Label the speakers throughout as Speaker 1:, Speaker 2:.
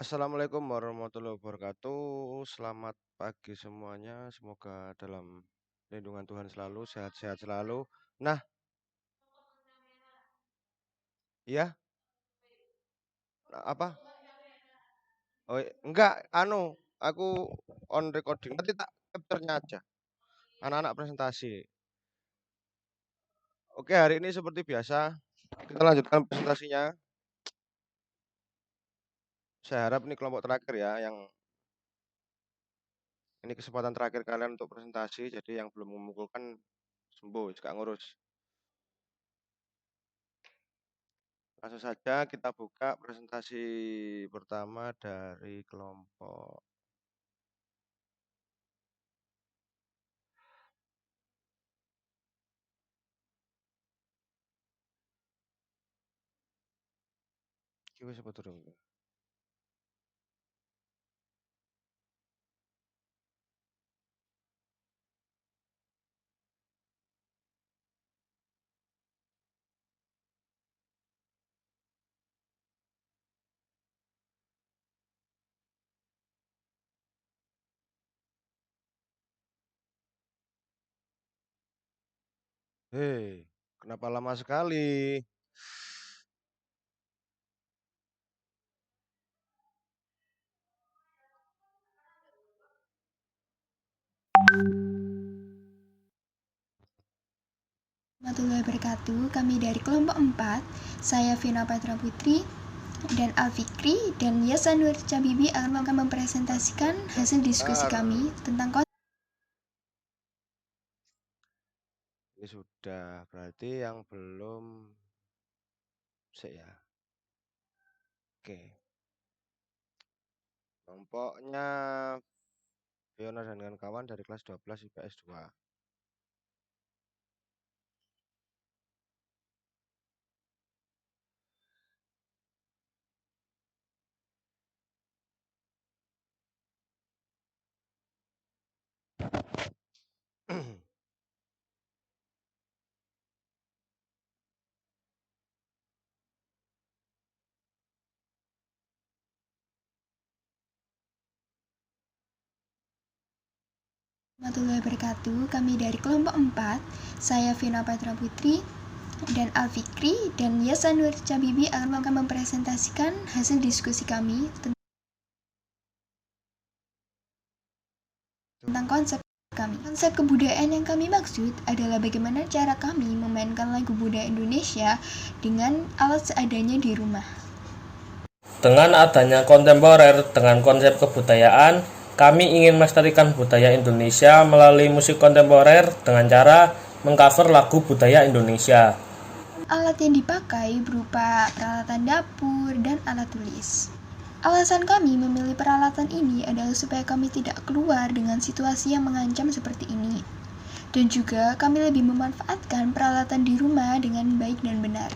Speaker 1: Assalamualaikum warahmatullahi wabarakatuh. Selamat pagi semuanya. Semoga dalam lindungan Tuhan selalu, sehat-sehat selalu. Nah, iya, apa? Oh, enggak, aku on recording. Nanti tak capture-nya aja. Anak-anak presentasi. Oke, hari ini seperti biasa, kita lanjutkan presentasinya. Saya harap ini kelompok terakhir ya, yang ini kesempatan terakhir kalian untuk presentasi. Jadi yang belum mengumpulkan sembuh, juga ngurus. Langsung saja kita buka presentasi pertama dari kelompok. Iki apa durung? Hei, kenapa lama sekali?
Speaker 2: Warahmatullahi wabarakatuh. Kami dari kelompok 4, saya Vina Petra Putri dan Alfikri dan Yasa Nur Cabibi akan mempresentasikan hasil diskusi kami tentang
Speaker 1: Ini sudah, berarti yang belum sih ya. Oke, kelompoknya Fiona dan kawan dari kelas 12 IPS 2.
Speaker 2: Warahmatullahi wabarakatuh. Kami dari kelompok 4, saya Vina Petra Putri dan Alfikri dan Yasa Nur Cabibi akan mempresentasikan hasil diskusi kami tentang konsep kami. Konsep kebudayaan yang kami maksud adalah bagaimana cara kami memainkan lagu budaya Indonesia dengan alat seadanya di rumah.
Speaker 3: Dengan adanya kontemporer dengan konsep kebudayaan, kami ingin melestarikan budaya Indonesia melalui musik kontemporer dengan cara mengcover lagu budaya Indonesia.
Speaker 2: Alat yang dipakai berupa peralatan dapur dan alat tulis. Alasan kami memilih peralatan ini adalah supaya kami tidak keluar dengan situasi yang mengancam seperti ini. Dan juga kami lebih memanfaatkan peralatan di rumah dengan baik dan benar.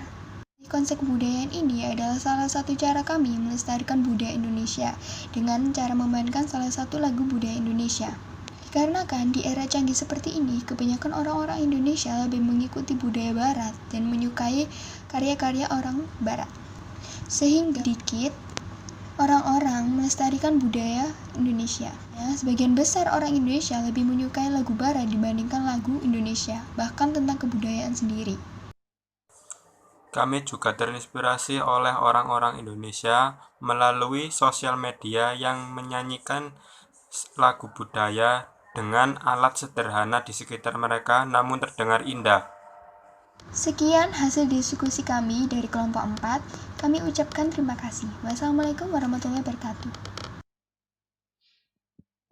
Speaker 2: Konsep kebudayaan ini adalah salah satu cara kami melestarikan budaya Indonesia dengan cara memainkan salah satu lagu budaya Indonesia. Dikarenakan di era canggih seperti ini, kebanyakan orang-orang Indonesia lebih mengikuti budaya barat dan menyukai karya-karya orang barat. Sehingga sedikit orang-orang melestarikan budaya Indonesia. Ya, sebagian besar orang Indonesia lebih menyukai lagu barat dibandingkan lagu Indonesia, bahkan tentang kebudayaan sendiri.
Speaker 4: Kami juga terinspirasi oleh orang-orang Indonesia melalui sosial media yang menyanyikan lagu budaya dengan alat sederhana di sekitar mereka namun terdengar indah.
Speaker 2: Sekian hasil diskusi kami dari kelompok 4. Kami ucapkan terima kasih. Wassalamualaikum warahmatullahi wabarakatuh.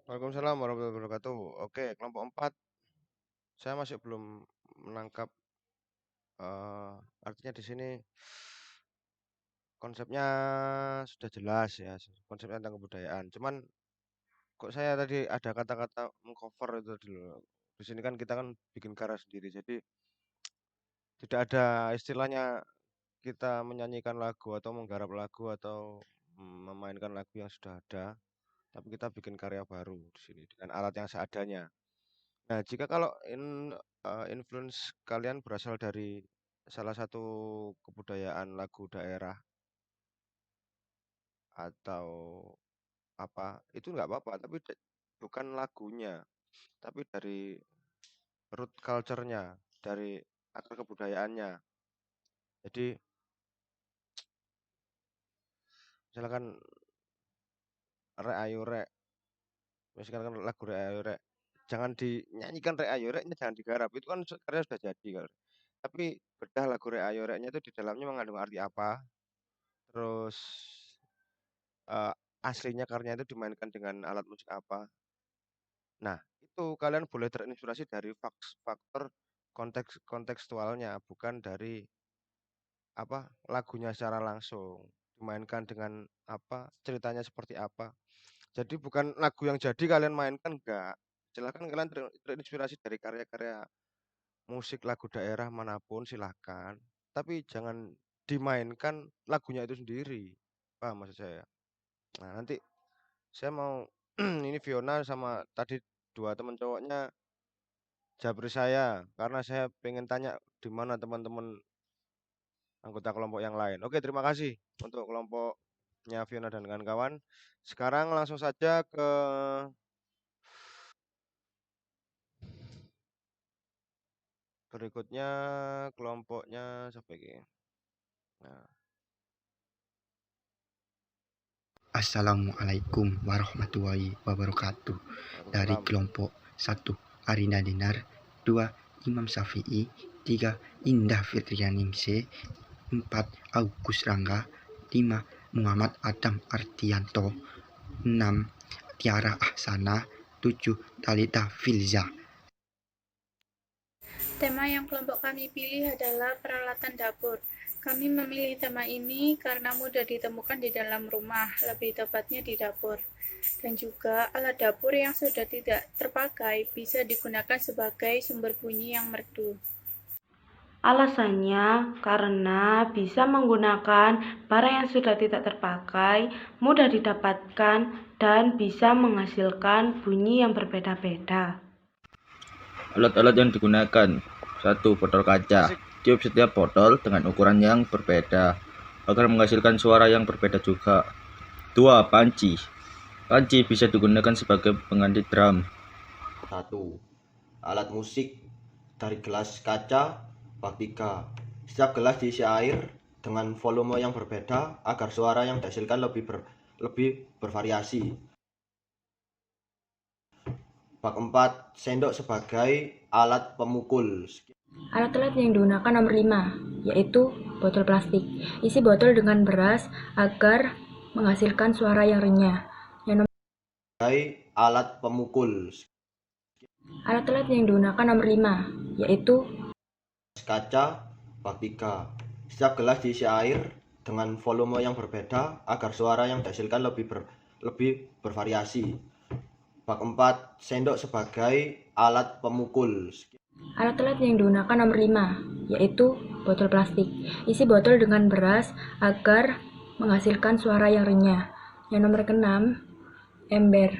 Speaker 1: Waalaikumsalam warahmatullahi wabarakatuh. Oke, kelompok 4. Saya masih belum menangkap artinya di sini konsepnya sudah jelas ya, konsepnya tentang kebudayaan. Cuman kok saya tadi ada kata-kata mengcover itu dulu. Di sini kan kita kan bikin karya sendiri, jadi tidak ada istilahnya kita menyanyikan lagu atau menggarap lagu atau memainkan lagu yang sudah ada, tapi kita bikin karya baru di sini dengan alat yang seadanya. Nah, jika kalau influence kalian berasal dari salah satu kebudayaan lagu daerah atau apa, itu nggak apa-apa, tapi bukan lagunya, tapi dari root culture-nya, dari akar kebudayaannya. Jadi misalkan Rek Ayo Rek, misalkan kan lagu Rek Ayo Rek, jangan dinyanyikan Rek Ayo Reknya, jangan digarap, itu kan karya sudah jadi kan. Tapi bedah lagu Rek Ayo Reknya itu di dalamnya mengandung arti apa, terus eh, aslinya karyanya itu dimainkan dengan alat musik apa. Nah, itu kalian boleh terinspirasi dari faktor kontekstualnya, bukan dari apa lagunya secara langsung. Dimainkan dengan apa, ceritanya seperti apa. Jadi bukan lagu yang jadi kalian mainkan, enggak. Silahkan kalian terinspirasi dari karya-karya musik lagu daerah manapun silahkan. Tapi jangan dimainkan lagunya itu sendiri. Paham maksud saya? Nah, nanti saya mau ini Fiona sama tadi dua teman cowoknya japri saya karena saya pengen tanya di mana teman-teman anggota kelompok yang lain. Oke, terima kasih untuk kelompoknya Fiona dan kawan-kawan. Sekarang langsung saja ke berikutnya kelompoknya siapa ini? Nah,
Speaker 5: Assalamualaikum warahmatullahi wabarakatuh. Dari
Speaker 1: Waalaikumsalam.
Speaker 5: kelompok 1 Arina Dinar, 2 Imam Syafi'i, 3 Indah Fitrianingsih, 4 Agus Rangga, 5 Muhammad Adam Artianto, 6 Tiara Ahsana, 7 Talita Filza.
Speaker 6: Tema yang kelompok kami pilih adalah peralatan dapur. Kami memilih tema ini karena mudah ditemukan di dalam rumah, lebih tepatnya di dapur. Dan juga alat dapur yang sudah tidak terpakai bisa digunakan sebagai sumber bunyi yang merdu.
Speaker 7: Alasannya karena bisa menggunakan barang yang sudah tidak terpakai, mudah didapatkan, dan bisa menghasilkan bunyi yang berbeda-beda.
Speaker 8: Alat-alat yang digunakan: 1. Botol kaca. Tiup setiap botol dengan ukuran yang berbeda agar menghasilkan suara yang berbeda juga. 2. Panci. Panci bisa digunakan sebagai pengganti drum.
Speaker 9: 1. Alat musik dari gelas kaca bak 3. Setiap gelas diisi air dengan volume yang berbeda agar suara yang dihasilkan lebih bervariasi. Bak 4. Sendok sebagai alat pemukul.
Speaker 7: Alat-alat yang digunakan nomor 5, yaitu botol plastik. Isi botol dengan beras agar menghasilkan suara yang renyah. Yang
Speaker 9: sebagai alat pemukul.
Speaker 7: Alat-alat yang digunakan nomor 5, yaitu
Speaker 9: kaca bak 3. Setiap gelas diisi air dengan volume yang berbeda agar suara yang dihasilkan lebih bervariasi. Bak 4. Sendok sebagai alat pemukul.
Speaker 7: Alat-alat yang digunakan nomor 5, yaitu botol plastik. Isi botol dengan beras agar menghasilkan suara yang renyah. Yang nomor 6, ember.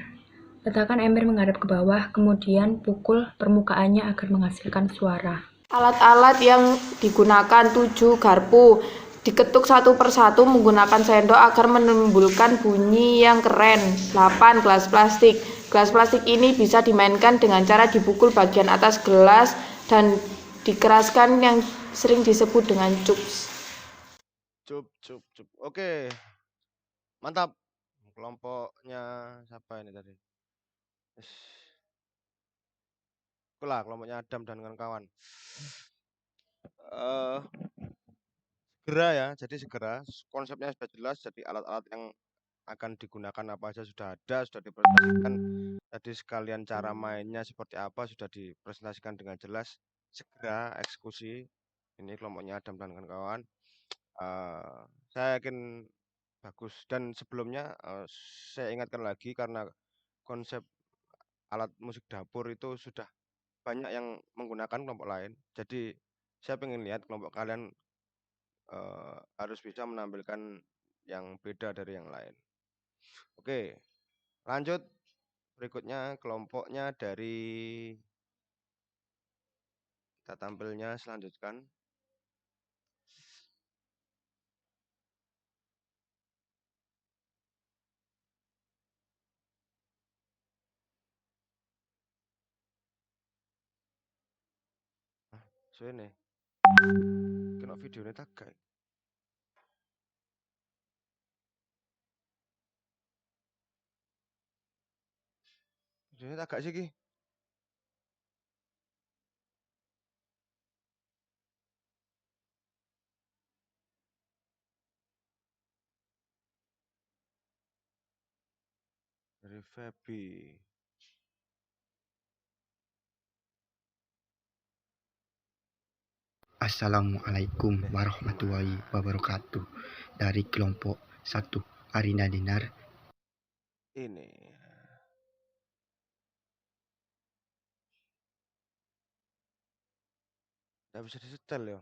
Speaker 7: Letakkan ember menghadap ke bawah, kemudian pukul permukaannya agar menghasilkan suara.
Speaker 6: Alat-alat yang digunakan 7 garpu. Diketuk satu persatu menggunakan sendok agar menimbulkan bunyi yang keren. 8 gelas plastik. Gelas plastik ini bisa dimainkan dengan cara dipukul bagian atas gelas dan dikeraskan yang sering disebut dengan cups.
Speaker 1: Cup. Oke, mantap. Kelompoknya siapa ini tadi? Itulah kelompoknya Adam dan kawan-kawan. Segera ya, jadi segera. Konsepnya sudah jelas, jadi alat-alat yang akan digunakan apa aja sudah ada, sudah dipresentasikan. Tadi sekalian cara mainnya seperti apa sudah dipresentasikan dengan jelas. Segera eksekusi. Ini kelompoknya Adam dan kawan-kawan. Saya yakin bagus. Dan sebelumnya saya ingatkan lagi karena konsep alat musik dapur itu sudah banyak yang menggunakan kelompok lain. Jadi saya ingin lihat kelompok kalian harus bisa menampilkan yang beda dari yang lain. Oke, lanjut. Berikutnya kelompoknya dari kita tampilnya selanjutkan. Suwene. Kena videone tagak. Videone tagak sih iki. Dari Feby.
Speaker 5: Assalamualaikum warahmatullahi wabarakatuh. Dari kelompok 1 Arina Dinar.
Speaker 1: Ini. Nggak bisa disetel ya.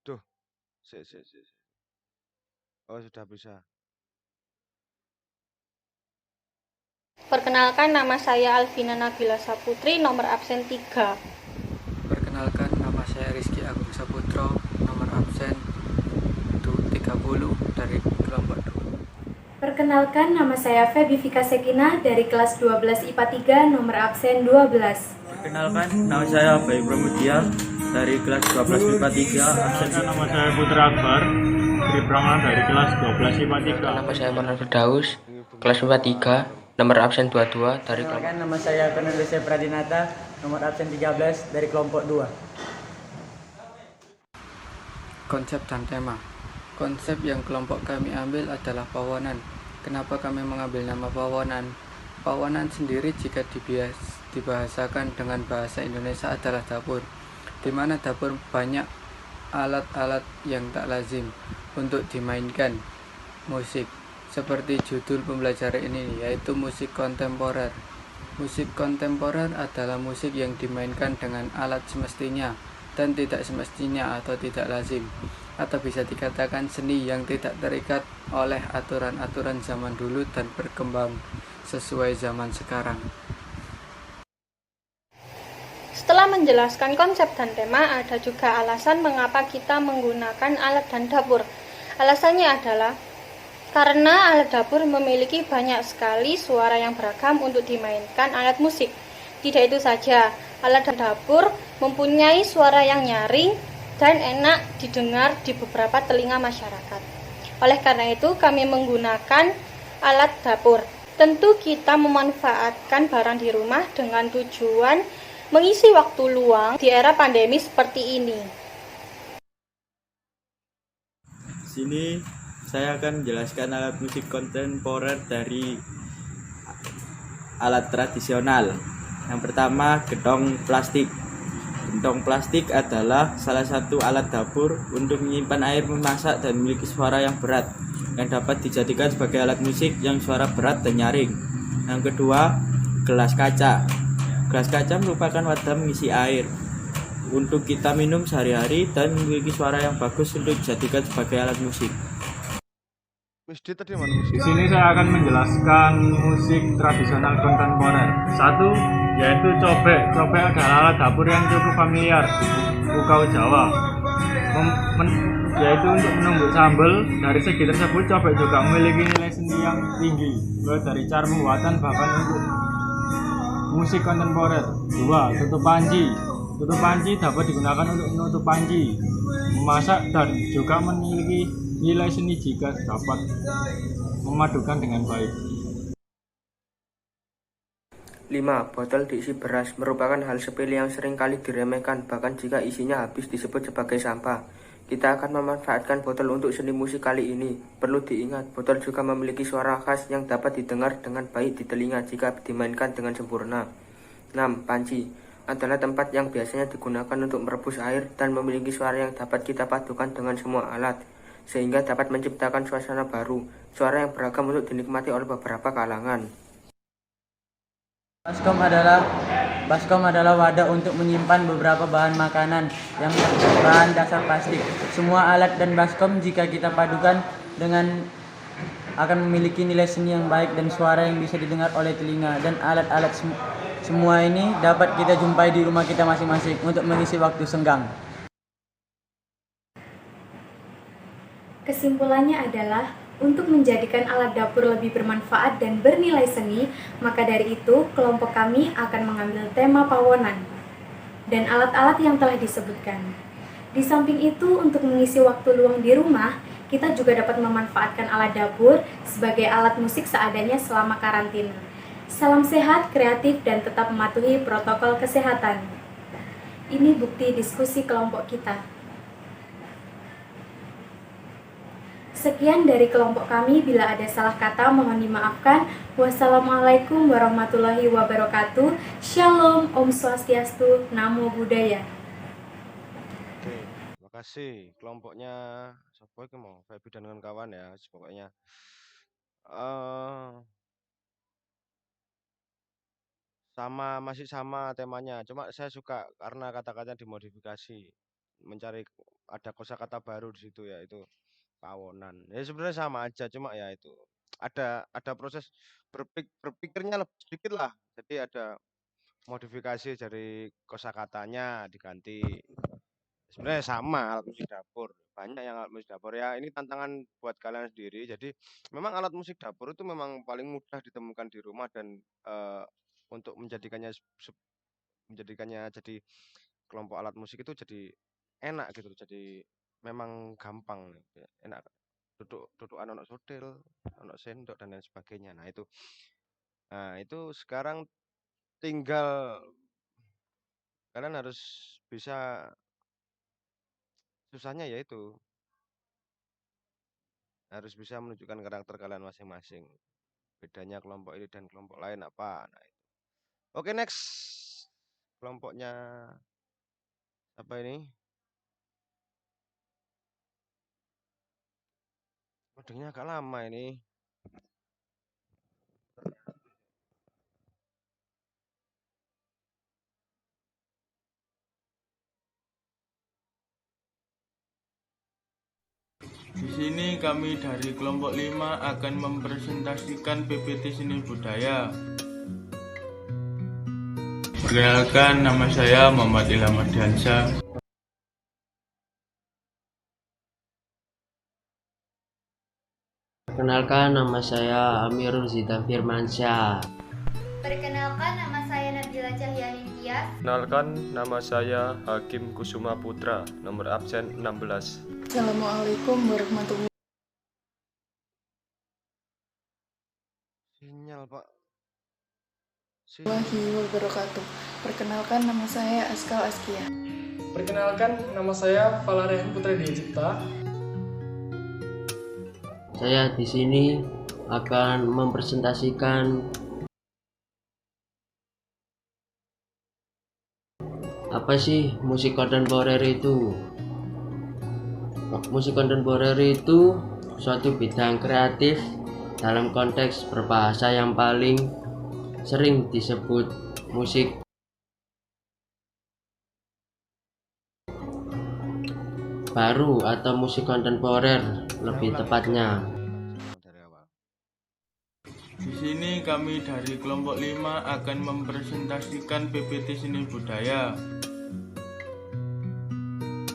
Speaker 1: Tuh. Si. Oh, sudah bisa.
Speaker 10: Perkenalkan, nama saya Alvina Nabila Saputri, nomor absen 3.
Speaker 11: Perkenalkan, nama saya Rizky Agung Saputro, nomor absen 30 dari kelompok 2.
Speaker 12: Perkenalkan, nama saya Feby Vika Sekina dari kelas 12 IPA 3, nomor absen 12.
Speaker 8: Perkenalkan, nama saya Bayu Pramudia dari kelas 12 IPA 3, absen.
Speaker 13: Nama saya Putra Akbar, dari kelas 12 IPA 3.
Speaker 14: Nama saya Manan Firdaus, kelas IPA 3, nomor absen 22 dari kelompok.
Speaker 15: Nama saya Cornelis Pradinata, nomor absen 13 dari kelompok 2.
Speaker 11: Konsep dan tema. Konsep yang kelompok kami ambil adalah Pawonan. Kenapa kami mengambil nama Pawonan? Pawonan sendiri jika dibahasakan dengan bahasa Indonesia adalah dapur, di mana dapur banyak alat-alat yang tak lazim untuk dimainkan musik. Seperti judul pembelajaran ini, yaitu musik kontemporer. Musik kontemporer adalah musik yang dimainkan dengan alat semestinya dan tidak semestinya atau tidak lazim, atau bisa dikatakan seni yang tidak terikat oleh aturan-aturan zaman dulu dan berkembang sesuai zaman sekarang.
Speaker 10: Setelah menjelaskan konsep dan tema, ada juga alasan mengapa kita menggunakan alat dan dapur. Alasannya adalah karena alat dapur memiliki banyak sekali suara yang beragam untuk dimainkan alat musik. Tidak itu saja, alat dan dapur mempunyai suara yang nyaring dan enak didengar di beberapa telinga masyarakat. Oleh karena itu, kami menggunakan alat dapur. Tentu kita memanfaatkan barang di rumah dengan tujuan mengisi waktu luang di era pandemi seperti ini.
Speaker 8: Sini saya akan menjelaskan alat musik kontemporer dari alat tradisional. Yang pertama, gentong plastik. Gentong plastik adalah salah satu alat dapur untuk menyimpan air memasak dan memiliki suara yang berat, yang dapat dijadikan sebagai alat musik yang suara berat dan nyaring. Yang kedua, gelas kaca. Gelas kaca merupakan wadah mengisi air untuk kita minum sehari-hari dan memiliki suara yang bagus untuk dijadikan sebagai alat musik.
Speaker 13: Di sini saya akan menjelaskan musik tradisional kontemporer. 1, yaitu cobek. Cobek adalah alat dapur yang cukup familiar di Pulau Jawa. Yaitu untuk menumbuk sambal. Dari segi tersebut, cobek juga memiliki nilai seni yang tinggi, baik dari cara pembuatan bahkan untuk musik kontemporer. 2, tutup panci. Tutup panci dapat digunakan untuk menutup panci, memasak, dan juga memiliki nilai seni jika dapat memadukan dengan baik.
Speaker 14: 5. Botol diisi beras merupakan hal sepele yang sering kali diremehkan, bahkan jika isinya habis disebut sebagai sampah. Kita akan memanfaatkan botol untuk seni musik kali ini. Perlu diingat, botol juga memiliki suara khas yang dapat didengar dengan baik di telinga jika dimainkan dengan sempurna. 6. Panci adalah tempat yang biasanya digunakan untuk merebus air dan memiliki suara yang dapat kita padukan dengan semua alat, sehingga dapat menciptakan suasana baru, suara yang beragam untuk dinikmati oleh beberapa kalangan.
Speaker 15: Baskom adalah wadah untuk menyimpan beberapa bahan makanan yang berbahan dasar plastik. Semua alat dan baskom jika kita padukan dengan akan memiliki nilai seni yang baik dan suara yang bisa didengar oleh telinga, dan alat-alat semua ini dapat kita jumpai di rumah kita masing-masing untuk mengisi waktu senggang.
Speaker 12: Kesimpulannya adalah Untuk menjadikan alat dapur lebih bermanfaat dan bernilai seni, maka dari itu kelompok kami akan mengambil tema Pawonan dan alat-alat yang telah disebutkan. Di samping itu, untuk mengisi waktu luang di rumah, kita juga dapat memanfaatkan alat dapur sebagai alat musik seadanya selama karantina. Salam sehat, kreatif, dan tetap mematuhi protokol kesehatan. Ini bukti diskusi kelompok kita. Sekian dari kelompok kami, bila ada salah kata mohon dimaafkan. Wassalamualaikum warahmatullahi wabarakatuh. Shalom, Om Swastiastu, Namo Buddhaya.
Speaker 1: Oke, terima kasih. Kelompoknya siapa itu mau? Febi dan kawan-kawan ya, pokoknya. Masih sama temanya. Cuma saya suka karena kata-katanya dimodifikasi, mencari ada kosakata baru di situ ya, itu Pawonan. Ya sebenarnya sama aja, cuma ya itu ada proses berpikirnya lebih sedikit lah. Jadi ada modifikasi dari kosakatanya diganti. Sebenarnya sama alat musik dapur. Banyak yang alat musik dapur ya. Ini tantangan buat kalian sendiri. Jadi memang alat musik dapur itu memang paling mudah ditemukan di rumah dan untuk menjadikannya jadi kelompok alat musik itu jadi enak gitu. Jadi memang gampang, enak. Duduk anak sodel, anak sendok dan lain sebagainya. Nah itu sekarang tinggal kalian harus bisa, susahnya yaitu harus bisa menunjukkan karakter kalian masing-masing. Bedanya kelompok ini dan kelompok lain apa? Nah itu. Oke, next. Kelompoknya apa ini? Kodenya agak lama ini.
Speaker 13: Di sini kami dari kelompok 5 akan mempresentasikan PPT Seni Budaya. Perkenalkan, nama saya Muhammad Ilham Ardiansyah.
Speaker 16: Perkenalkan, nama saya Amirul Zita Firmansyah.
Speaker 17: Perkenalkan, nama saya Nabila Cahyani Tias.
Speaker 18: Perkenalkan, nama saya Hakim Kusuma Putra, nomor absen 16.
Speaker 19: Assalamualaikum warahmatullahi
Speaker 1: Sinyal, Pak.
Speaker 19: wabarakatuh. Perkenalkan, nama saya Askal Askia.
Speaker 20: Perkenalkan, nama saya Falarehan Putra Diyacipta.
Speaker 16: Saya di sini akan mempresentasikan apa sih musik kontemporer itu. Musik kontemporer itu suatu bidang kreatif dalam konteks berbahasa yang paling sering disebut musik baru atau musik kontemporer lebih tepatnya.
Speaker 13: Di sini kami dari kelompok 5 akan mempresentasikan PPT Seni Budaya.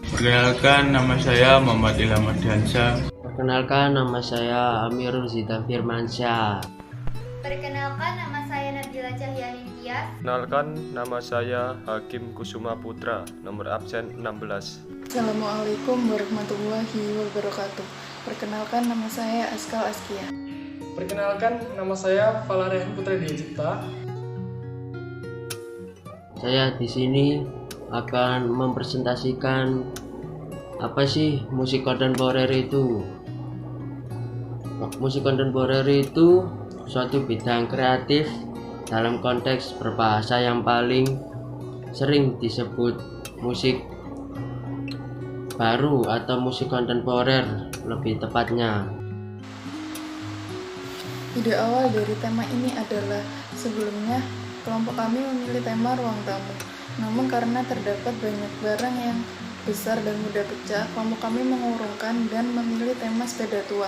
Speaker 13: Perkenalkan, nama saya Muhammad Ilham Ardiansyah.
Speaker 16: Perkenalkan, nama saya Amirul Zita Firmansyah.
Speaker 17: Perkenalkan, nama saya Nabila Cahyani Tias.
Speaker 18: Perkenalkan, nama saya Hakim Kusuma Putra, nomor absen 16.
Speaker 19: Assalamualaikum warahmatullahi wabarakatuh. Perkenalkan, nama saya Askal Askia.
Speaker 20: Perkenalkan, nama saya Falarehan Putra Diyacipta.
Speaker 16: Saya di sini akan mempresentasikan apa sih musik kontemporer itu. Musik kontemporer itu suatu bidang kreatif dalam konteks berbahasa yang paling sering disebut musik baru atau musik kontemporer lebih tepatnya.
Speaker 19: Ide awal dari tema ini adalah sebelumnya kelompok kami memilih tema ruang tamu. Namun karena terdapat banyak barang yang besar dan mudah pecah, kelompok kami mengurungkan dan memilih tema sepeda tua,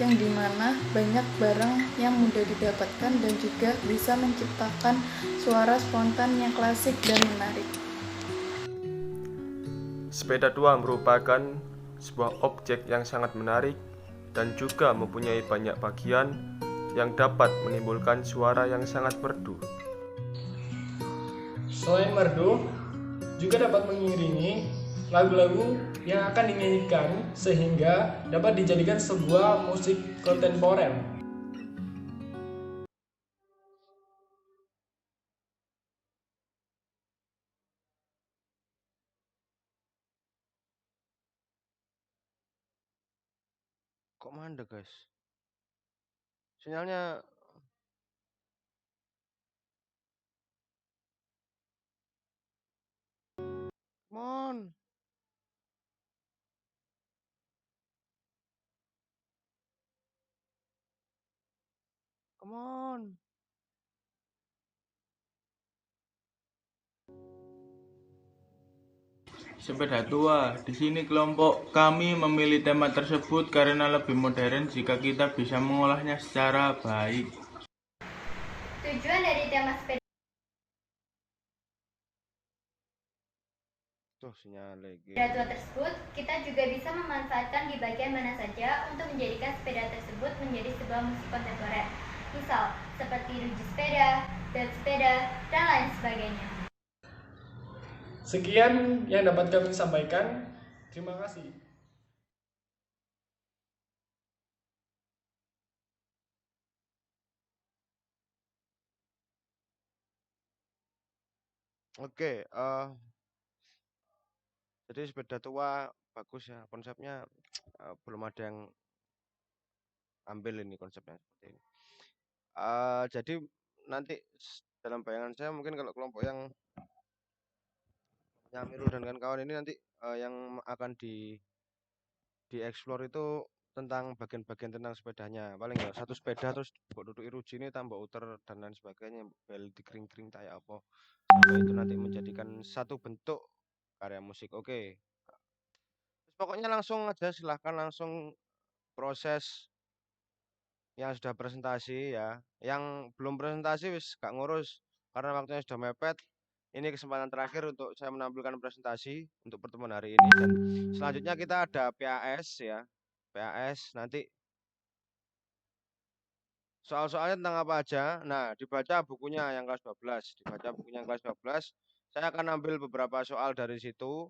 Speaker 19: yang dimana banyak barang yang mudah didapatkan dan juga bisa menciptakan suara spontan yang klasik dan menarik.
Speaker 18: Sepeda tua merupakan sebuah objek yang sangat menarik dan juga mempunyai banyak bagian yang dapat menimbulkan suara yang sangat merdu.
Speaker 20: Selain merdu, juga dapat mengiringi lagu-lagu yang akan dinyanyikan sehingga dapat dijadikan sebuah musik kontemporer.
Speaker 1: Kok mandek, guys? Sinyalnya come on. Come on.
Speaker 21: Sepeda tua. Di sini kelompok kami memilih tema tersebut karena lebih modern jika kita bisa mengolahnya secara baik.
Speaker 17: Tujuan dari tema sepeda tua tersebut, kita juga bisa memanfaatkan di bagian mana saja untuk menjadikan sepeda tersebut menjadi sebuah musik kontemporer. Misal, seperti ruji sepeda, belt sepeda, dan lain sebagainya.
Speaker 20: Sekian yang dapat kami sampaikan. Terima kasih.
Speaker 1: Oke, jadi sepeda tua bagus ya konsepnya. Belum ada yang ambil ini konsepnya seperti ini. Jadi nanti dalam bayangan saya mungkin kalau kelompok yang Nyamiru dan kawan-kawan ini nanti yang akan dieksplor itu tentang bagian-bagian tentang sepedanya. Paling ya satu sepeda terus duduk iruji ini tambah uter dan lain sebagainya, bel dikering-kering kayak apa. Sampai itu nanti menjadikan satu bentuk karya musik. Oke. Terus pokoknya langsung aja silahkan langsung proses yang sudah presentasi ya. Yang belum presentasi wis gak ngurus karena waktunya sudah mepet. Ini kesempatan terakhir untuk saya menampilkan presentasi untuk pertemuan hari ini dan selanjutnya kita ada PAS ya. PAS nanti soal-soalnya tentang apa aja. Nah, dibaca bukunya yang kelas 12, dibaca bukunya yang kelas 12. Saya akan ambil beberapa soal dari situ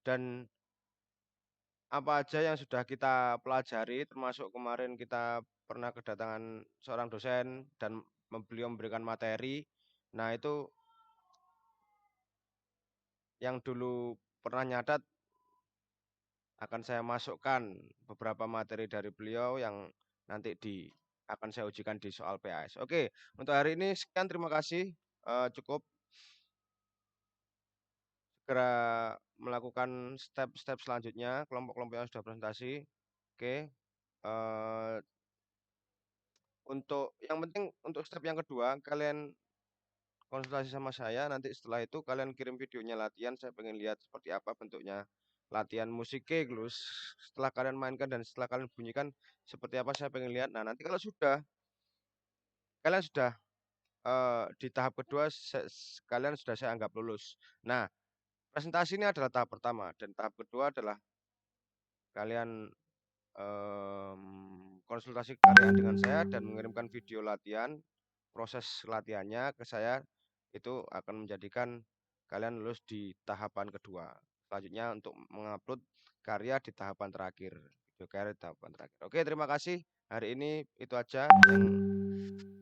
Speaker 1: dan apa aja yang sudah kita pelajari termasuk kemarin kita pernah kedatangan seorang dosen dan beliau memberikan materi. Nah, itu yang dulu pernah nyadat akan saya masukkan beberapa materi dari beliau yang nanti akan saya ujikan di soal PAS. Oke, untuk hari ini sekian, terima kasih. Cukup segera melakukan step-step selanjutnya kelompok-kelompok yang sudah presentasi. Oke, untuk yang penting untuk step yang kedua kalian konsultasi sama saya, nanti setelah itu kalian kirim videonya latihan, saya pengen lihat seperti apa bentuknya latihan musiknya glus. Setelah kalian mainkan dan setelah kalian bunyikan seperti apa saya pengen lihat. Nah, nanti kalau kalian sudah di tahap kedua kalian sudah saya anggap lulus. Nah, presentasi ini adalah tahap pertama dan tahap kedua adalah kalian konsultasi karya dengan saya dan mengirimkan video latihan. Proses latihannya ke saya itu akan menjadikan kalian lulus di tahapan kedua. Selanjutnya untuk mengupload karya di tahapan terakhir. Video karya di tahapan terakhir. Oke, terima kasih. Hari ini itu aja yang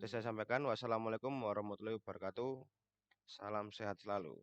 Speaker 1: saya sampaikan. Wassalamualaikum warahmatullahi wabarakatuh. Salam sehat selalu.